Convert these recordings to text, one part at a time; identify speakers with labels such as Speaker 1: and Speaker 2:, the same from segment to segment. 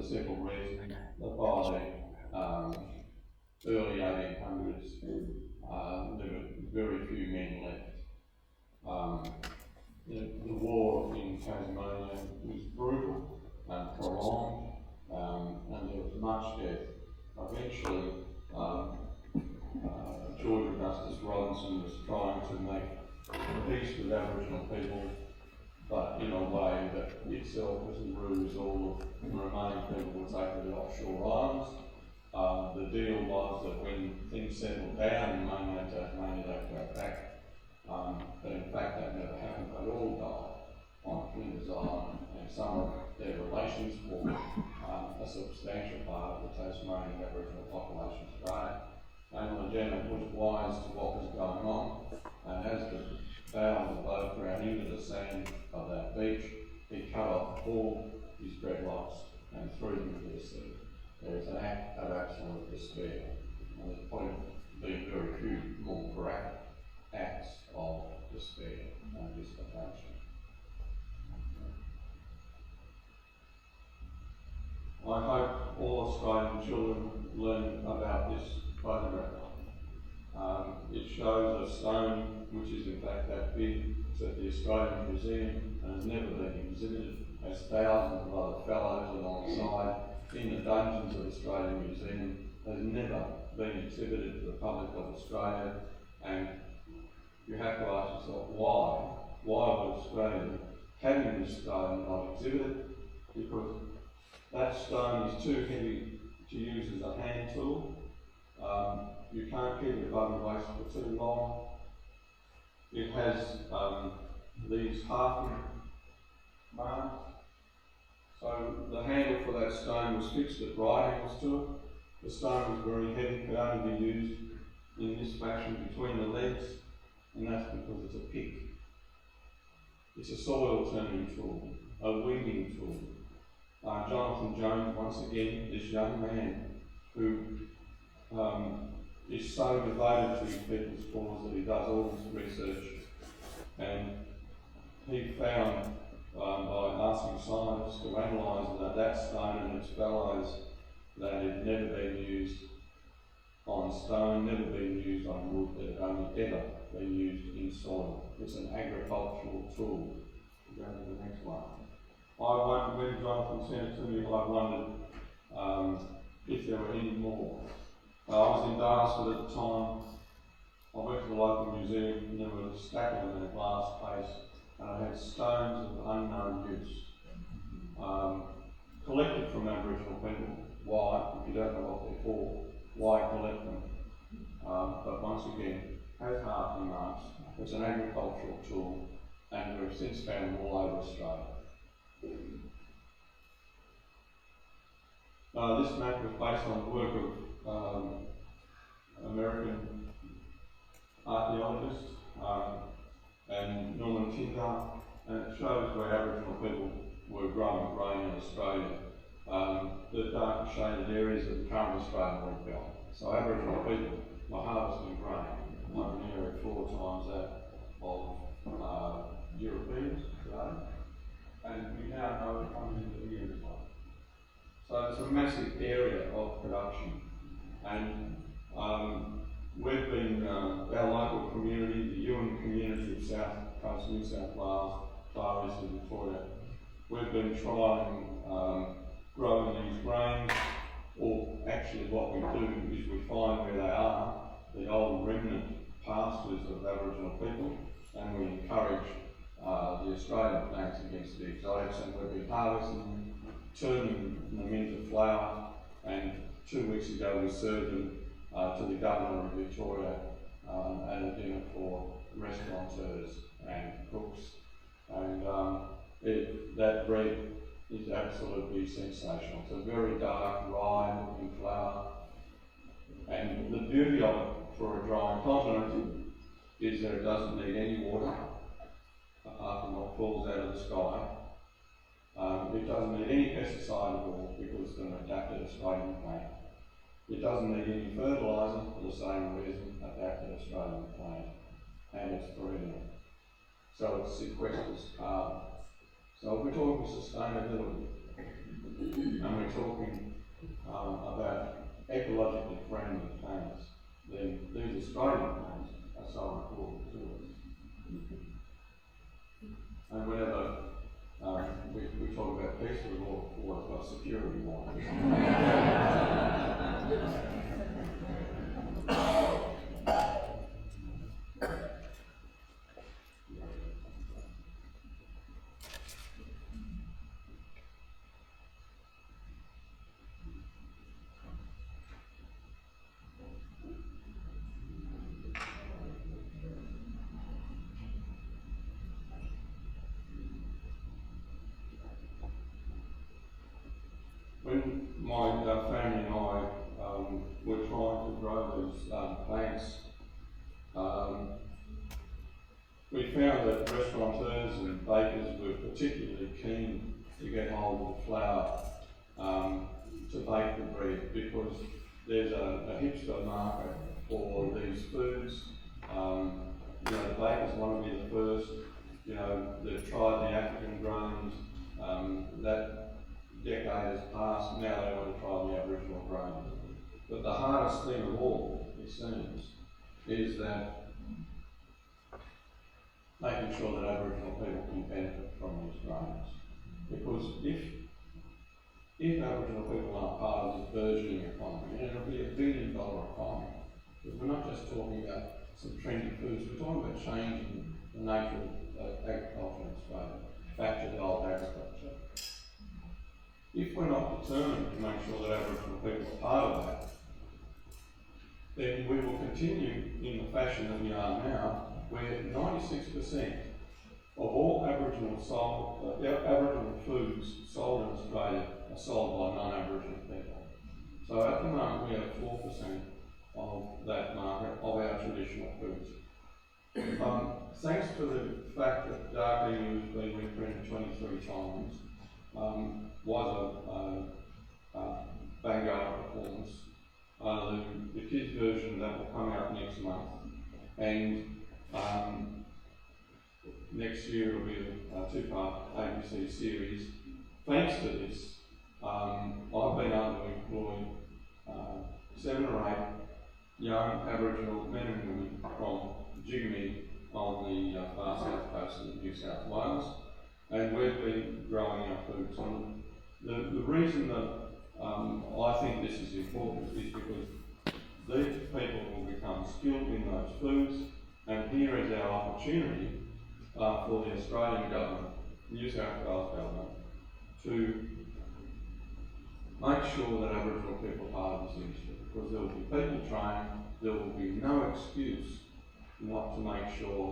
Speaker 1: the simple reason that by the early 1800s, there were very few men left. The war in Tasmania was brutal and prolonged, and there was much death. Eventually, George Augustus Robinson was trying to make peace with Aboriginal people, but in a way that itself was a ruse. All of the remaining people were taken to offshore islands. The deal was that when things settled down in mainland Tasmania, they'd go back. But in fact, that never happened. They all died on Flinders Island, and some of their relations formed a substantial part of the Tasmanian Aboriginal population today. And the lieutenant was wise to what was going on, and as the bow of the boat ran into the sand of that beach, he cut off all his dreadlocks and threw them into the sea. There was an act of absolute despair, and there's probably been very few more graphic acts of despair and dislocation. I hope all Australian children learn about this photograph. It shows a stone which is in fact that big. It's at the Australian Museum and has never been exhibited. Has thousands of other fellows alongside in the dungeons of the Australian Museum. Has never been exhibited to the public of Australia, and you have to ask yourself why. Why would Australia having this stone not exhibited? Because that stone is too heavy to use as a hand tool. You can't keep it above your waist for too long. It has these halving marks. So the handle for that stone was fixed at right angles to it. The stone was very heavy, could only be used in this fashion between the legs, and that's because it's a pick. It's a soil turning tool, a weeding tool. Jonathan Jones, once again, this young man who is so devoted to his people's cause that he does all this research, and he found by asking scientists to analyse that stone and its fellows that it had never been used on stone, never been used on wood, that it had only ever been used in soil. It's an agricultural tool. We'll go to the next one. When Jonathan sent it to me, I wondered if there were any more. I was in Darlington at the time. I went to the local museum and there was a stack of them in a glass case, and I had stones of unknown use. Collected from Aboriginal people. Why? If you don't know what they're for, why collect them? But once again, has halving marks. It's an agricultural tool, and we've since found them all over Australia. This map was based on the work of American archaeologist and Norman Tindar, and it shows where Aboriginal people were growing grain in Australia. The darker shaded areas of the current Australian wheat belt. So Aboriginal people were harvesting grain on an area 4 times that of Europeans today, and we now know it comes into here as well. So it's a massive area of production, and we've been, our local community, the Yuin community of South Coast, New South Wales, Far East of Victoria, we've been trying growing these grains, or actually what we do is we find where they are, the old remnant pastures of Aboriginal people, and we encourage the Australian plants against the exotics, and we've been harvesting them, turning them into flour, and 2 weeks ago we served them to the Governor of Victoria at a dinner for restaurateurs and cooks, and that bread is absolutely sensational. It's a very dark, rye looking flour, and the beauty of it for a dry continent is that it doesn't need any water apart from what falls out of the sky. It doesn't need any pesticide at all because it's an adapted Australian plant. It doesn't need any fertiliser for the same reason, adapted Australian plant, and it's perennial. So it sequesters carbon. So we're talking sustainability. and we're talking about ecologically friendly plants, then these Australian plants are so important to us. And whenever we talk about peace, we've always got security warnings. When my family and I were trying to grow these plants, we found that restaurateurs and bakers were particularly keen to get hold of flour to bake the bread, because there's a hipster market for these foods. The bakers want to be the first. They've tried the African grains. That decade has passed. Now they want to try the Aboriginal grains. But the hardest thing of all, it seems, is that making sure that Aboriginal people can benefit from these grains. Because if Aboriginal people aren't part of this burgeoning economy, and it'll be $1 billion economy, because we're not just talking about some trendy foods, we're talking about changing the nature of agriculture in Australia, back to the old agriculture. If we're not determined to make sure that Aboriginal people are part of that, then we will continue in the fashion that we are now, where 96% of all Aboriginal foods sold in Australia are sold by non-Aboriginal people. So at the moment we have 4% of that market of our traditional foods. Thanks to the fact that dark emu has been reprinted 23 times, was a Vanguard performance. The kids' version of that will come out next month, and next year it will be a two-part ABC series. Thanks to this, I've been able to employ 7 or 8 young Aboriginal men and women from Jigamie on the far south coast of New South Wales, and we've been growing our foods. And the reason that I think this is important is because these people will become skilled in those foods, and here is our opportunity for the Australian government, New South Wales government, to make sure that Aboriginal people are part of this industry, because there will be people trained, there will be no excuse not to make sure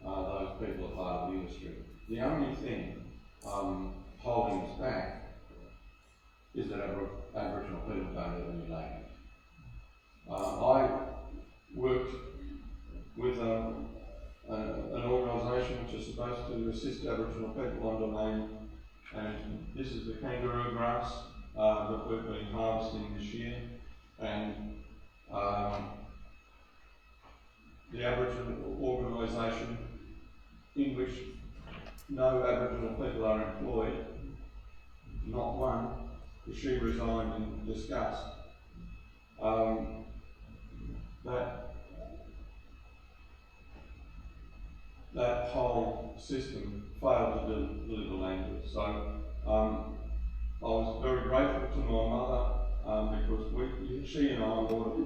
Speaker 1: those people are part of the industry. The only thing holding us back is that Aboriginal people don't have any land. I worked with an organisation which is supposed to assist Aboriginal people on domain, and this is the kangaroo grass that we've been harvesting this year, and the Aboriginal organisation in which no Aboriginal people are employed, not one, because she resigned in disgust. That whole system failed to deliver language. So I was very grateful to my mother because she and I bought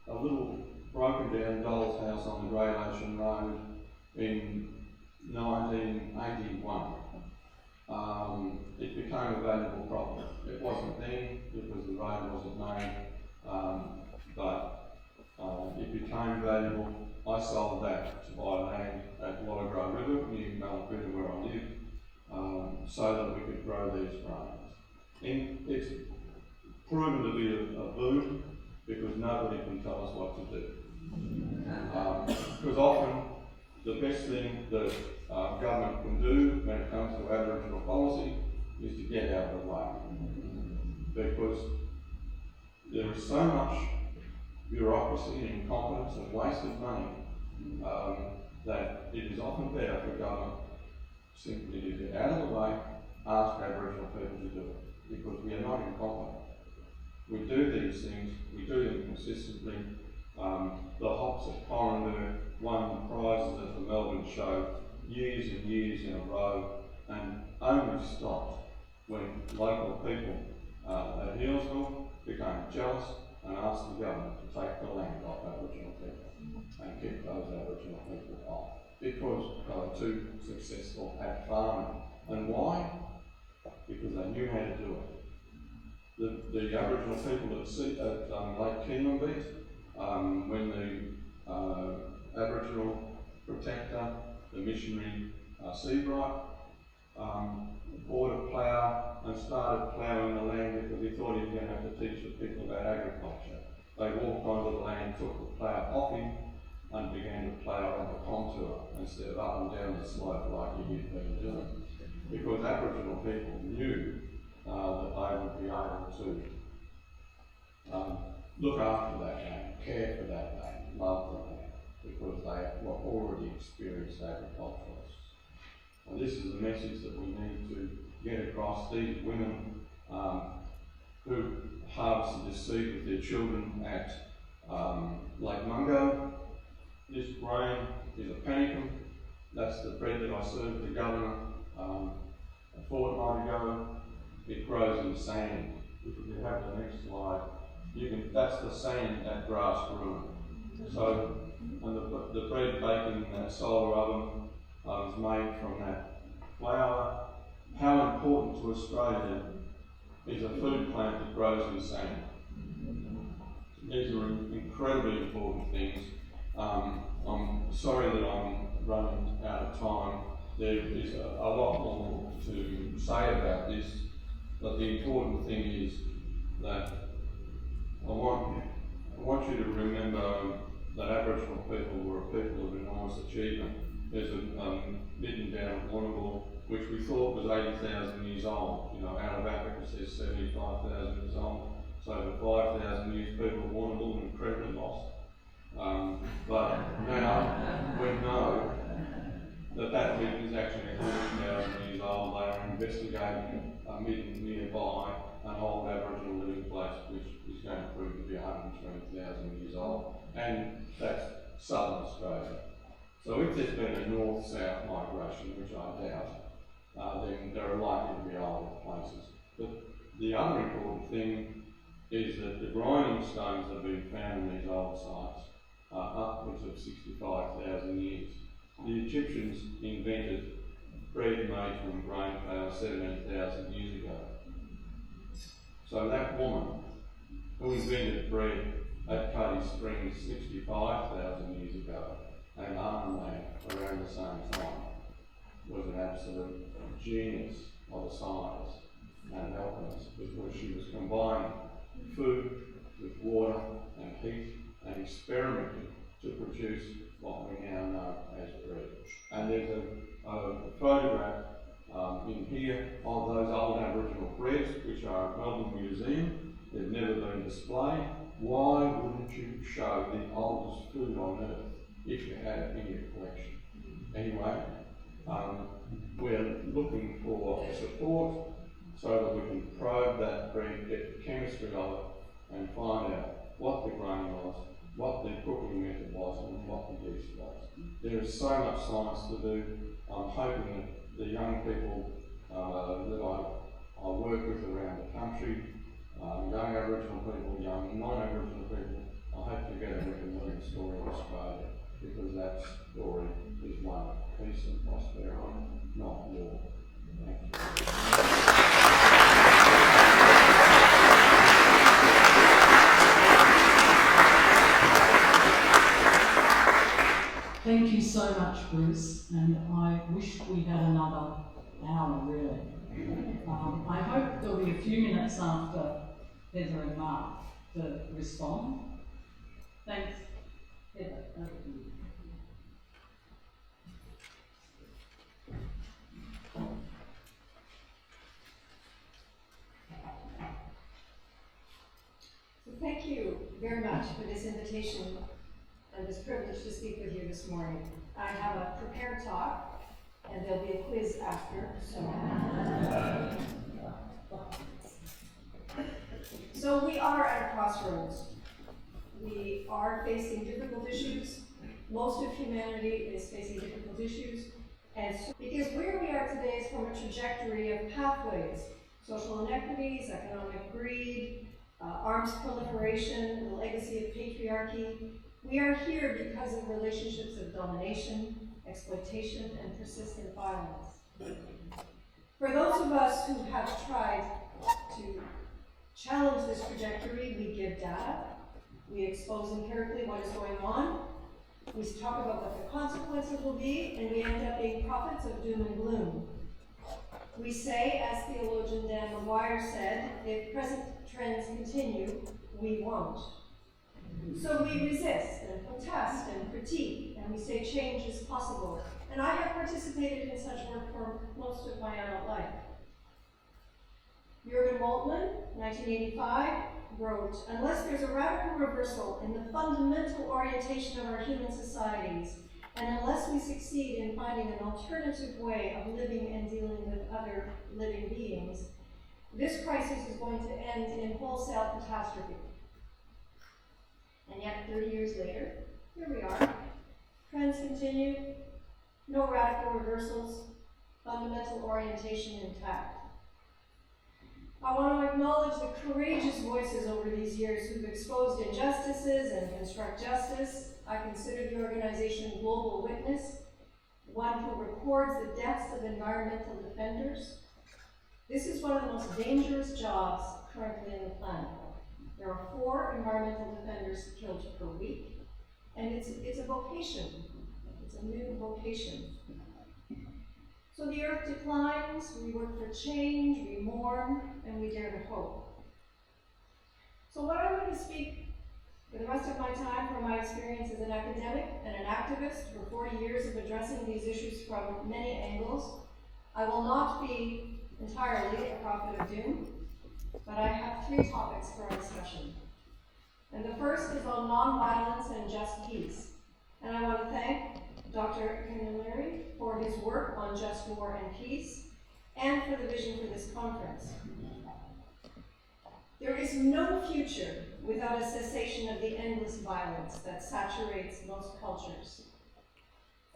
Speaker 1: a little broken down doll's house on the Great Ocean Road in 1981. It became a valuable property. It wasn't then because the road wasn't made, but it became valuable. I sold that to buy land at Wallagrow River, near Camilleri where I live, so that we could grow these grains. And it's proven to be a boom because nobody can tell us what to do. Because often the best thing that government can do when it comes to Aboriginal policy is to get out of the way. Because there is so much bureaucracy and incompetence and waste of money that it is often better for government simply to get out of the way, ask Aboriginal people to do it. because we are not incompetent. We do these things, we do them consistently. The hops at Coroner won prizes at the Melbourne show years and years in a row, and only stopped when local people at Healesville became jealous and asked the government to take the land off Aboriginal people and keep those Aboriginal people off, because they were too successful at farming. And why? Because they knew how to do it. The Aboriginal people at Lake Keelanbeat, when the Aboriginal protector, the missionary Seabright, bought a plough and started ploughing the land because he thought he was going to have to teach the people about agriculture. They walked onto the land, took the plough off him, and began to plough on the contour instead of up and down the slope like he had been doing. Because Aboriginal people knew that they would be able to look after that land, care for that land, love the land, because they were already experienced agriculturalists. And this is the message that we need to get across. These women who harvested this seed with their children at Lake Mungo. This grain is a panicum. That's the bread that I served the governor a fortnight ago. It grows in sand. If you have the next slide, that's the sand that grass grew. So, and the bread baked in that solar oven is made from that flour. How important to Australia is a food plant that grows in sand? These are incredibly important things. I'm sorry that I'm running out of time. There is a lot more to say about this, but the important thing is that I want you to remember that Aboriginal people were a people of enormous achievement. There's a midden down at Warrnambool, which we thought was 80,000 years old. You know, out of Africa says 75,000 years old. So for 5,000 years, people of Warrnambool were incredibly lost. But now we know that midden is actually 40,000 years old. They are investigating a midden nearby, an old Aboriginal living place, which is going to prove to be 120,000 years old. And that's southern Australia. So if there's been a north-south migration, which I doubt, then there are likely to be older places. But the other important thing is that the grinding stones that have been found in these old sites are upwards of 65,000 years. The Egyptians invented bread made from grain flour 17,000 years ago. So that woman who invented bread at Cuddy Springs 65,000 years ago and Arnhem around the same time was an absolute genius of a science and alchemist, because she was combining food with water and heat and experimenting to produce what we now know as bread. And there's a photograph in here of those old Aboriginal breads, which are at Melbourne Museum. They've never been displayed. Why wouldn't you show the oldest food on earth if you had it in your collection? Anyway, we're looking for support so that we can probe that bread, get the chemistry of it, and find out what the grain was, what the cooking method was, and what the yeast was. There is so much science to do. I'm hoping that the young people that I work with around the country, young Aboriginal people, young non-Aboriginal people, I hope together we can learn the story of Australia, because that story is one of peace and prosperity, not war. Thank you.
Speaker 2: Thank you so much, Bruce, and I wish we had another hour, really. I hope there'll be a few minutes after Heather and Mark to respond. Thanks. Heather, over to you.
Speaker 3: So thank you very much for this invitation and this privilege to speak with you this morning. I have a prepared talk, and there'll be a quiz after, so So we are at a crossroads. We are facing difficult issues. Most of humanity is facing difficult issues. And so, because where we are today is from a trajectory of pathways, social inequities, economic greed, arms proliferation, the legacy of patriarchy. We are here because of relationships of domination, exploitation, and persistent violence. For those of us who have tried to challenge this trajectory, we give data, we expose empirically what is going on, we talk about what the consequences will be, and we end up being prophets of doom and gloom. We say, as theologian Dan McGuire said, if present trends continue, we won't. So we resist and protest and critique, and we say change is possible. And I have participated in such work for most of my adult life. Jürgen Moltmann, 1985, wrote, unless there's a radical reversal in the fundamental orientation of our human societies, and unless we succeed in finding an alternative way of living and dealing with other living beings, this crisis is going to end in wholesale catastrophe. And yet, 30 years later, here we are. Trends continue, no radical reversals, fundamental orientation intact. I want to acknowledge the courageous voices over these years who've exposed injustices and construct justice. I consider the organization Global Witness, one who records the deaths of environmental defenders. This is one of the most dangerous jobs currently on the planet. There are 4 environmental defenders killed per week, and it's a vocation. It's a new vocation. So the earth declines, we work for change, we mourn, and we dare to hope. So what I'm going to speak for the rest of my time from my experience as an academic and an activist for 40 years of addressing these issues from many angles. I will not be entirely a prophet of doom, but I have 3 topics for our discussion. And the first is on nonviolence and just peace. And I want to thank Dr. Camilleri for his work on just war and peace, and for the vision for this conference. There is no future without a cessation of the endless violence that saturates most cultures.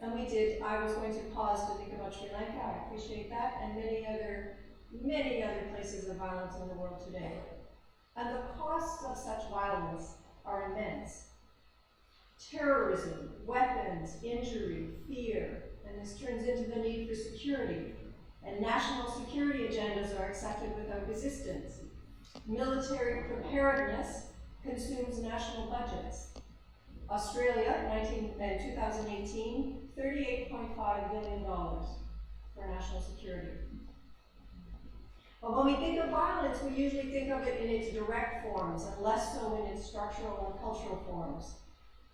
Speaker 3: And I was going to pause to think about Sri Lanka, I appreciate that, and many other places of violence in the world today. And the costs of such violence are immense. Terrorism, weapons, injury, fear, and this turns into the need for security. And national security agendas are accepted without resistance. Military preparedness consumes national budgets. Australia, in 2018, $38.5 billion for national security. But when we think of violence, we usually think of it in its direct forms, and less so in its structural and cultural forms.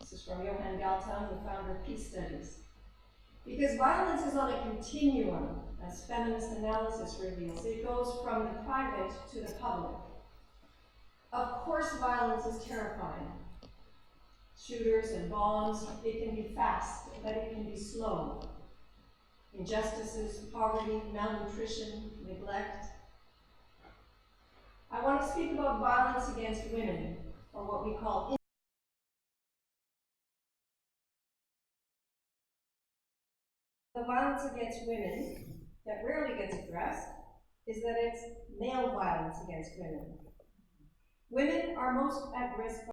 Speaker 3: This is from Johan Galtung, the founder of Peace Studies. Because violence is on a continuum, as feminist analysis reveals. It goes from the private to the public. Of course, violence is terrifying. Shooters and bombs, it can be fast, but it can be slow. Injustices, poverty, malnutrition, neglect. I want to speak about violence against women, or what we call the violence against women that rarely gets addressed is that it's male violence against women. Women are most at risk